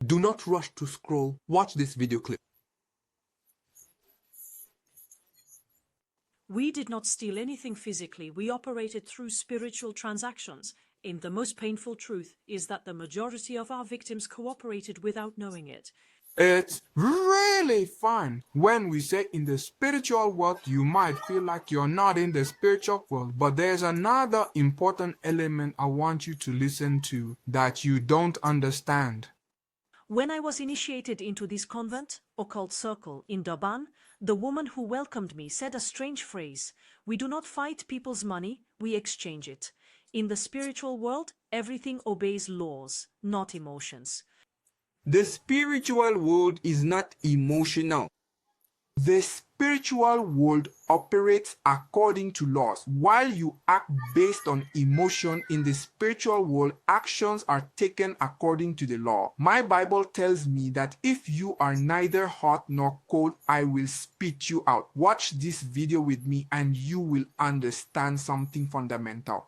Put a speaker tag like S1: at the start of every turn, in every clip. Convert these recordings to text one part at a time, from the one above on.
S1: Do not rush to scroll. Watch this video clip.
S2: We did not steal anything physically. We operated through spiritual transactions. And the most painful truth is that the majority of our victims cooperated without knowing it.
S3: It's really fun. When we say in the spiritual world, you might feel like you're not in the spiritual world, but there's another important element I want you to listen to that you don't understand.
S2: When I was initiated into this convent, occult circle, in Durban, the woman who welcomed me said a strange phrase: "We do not fight people's money, we exchange it." In the spiritual world, everything obeys laws, not emotions.
S4: The spiritual world is not emotional.
S3: The spiritual world operates according to laws. While you act based on emotion, in the spiritual world, actions are taken according to the law. My Bible tells me that if you are neither hot nor cold, I will spit you out. Watch this video with me and you will understand something fundamental.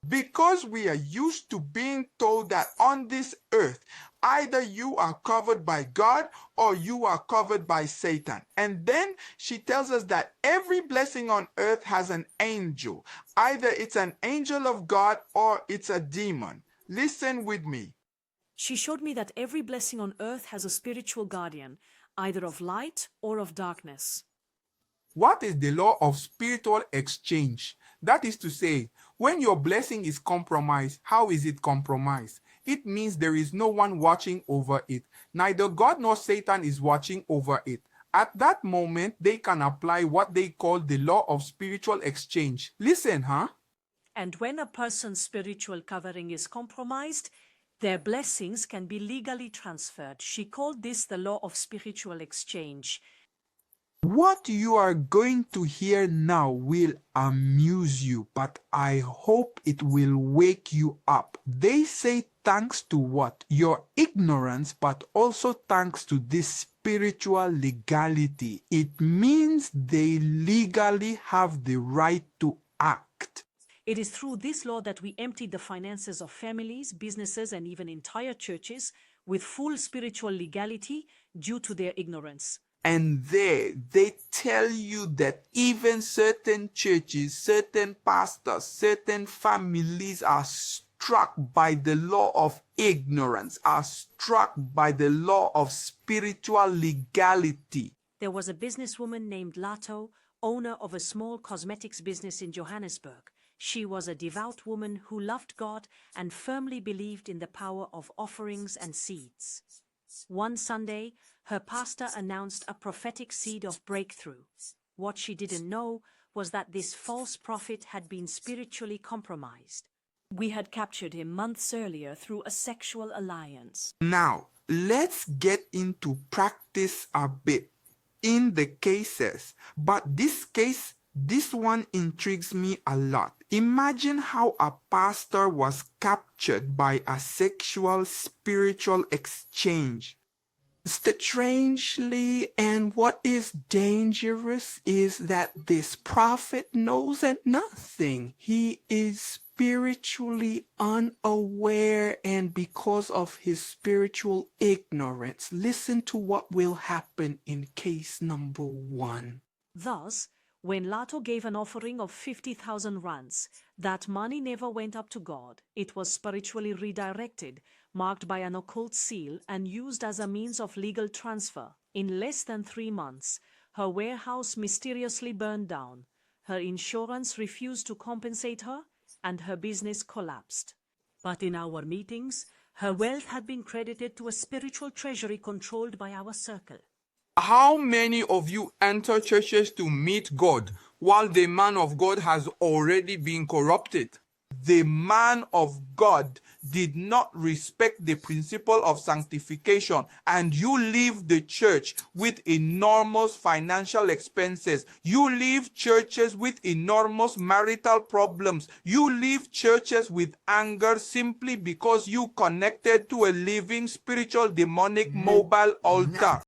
S3: Because we are used to being told that on this earth, either you are covered by God or you are covered by Satan. And then she tells us that every blessing on earth has an angel. Either it's an angel of God or it's a demon. Listen with me.
S2: She showed me that every blessing on earth has a spiritual guardian, either of light or of darkness.
S3: What is the law of spiritual exchange? That is to say, when your blessing is compromised, how is it compromised? It means there is no one watching over it. Neither God nor Satan is watching over it. At that moment, they can apply what they call the law of spiritual exchange. Listen,
S2: And when a person's spiritual covering is compromised, their blessings can be legally transferred. She called this the law of spiritual exchange.
S3: What you are going to hear now will amuse you, but I hope it will wake you up. They say thanks to what? Your ignorance, but also thanks to this spiritual legality. It means they legally have the right to act.
S2: It is through this law that we emptied the finances of families, businesses, and even entire churches with full spiritual legality due to their ignorance.
S3: And there, they tell you that even certain churches, certain pastors, certain families are struck by the law of ignorance, are struck by the law of spiritual legality.
S2: There was a businesswoman named Lato, owner of a small cosmetics business in Johannesburg. She was a devout woman who loved God and firmly believed in the power of offerings and seeds. One Sunday, her pastor announced a prophetic seed of breakthrough. What she didn't know was that this false prophet had been spiritually compromised. We had captured him months earlier through a sexual alliance.
S3: Now, let's get into practice a bit in the cases. But this one intrigues me a lot. Imagine how a pastor was captured by a sexual spiritual exchange. Strangely, and what is dangerous is that this prophet knows nothing. He is spiritually unaware, and because of his spiritual ignorance, listen to what will happen in case number 1.
S2: Thus, when Lato gave an offering of 50,000 rands, that money never went up to God. It was spiritually redirected, marked by an occult seal, and used as a means of legal transfer. In less than 3 months, her warehouse mysteriously burned down. Her insurance refused to compensate her, and her business collapsed. But in our meetings, her wealth had been credited to a spiritual treasury controlled by our circle.
S3: How many of you enter churches to meet God while the man of God has already been corrupted? The man of God did not respect the principle of sanctification, and you leave the church with enormous financial expenses. You leave churches with enormous marital problems. You leave churches with anger simply because you connected to a living spiritual demonic mobile altar.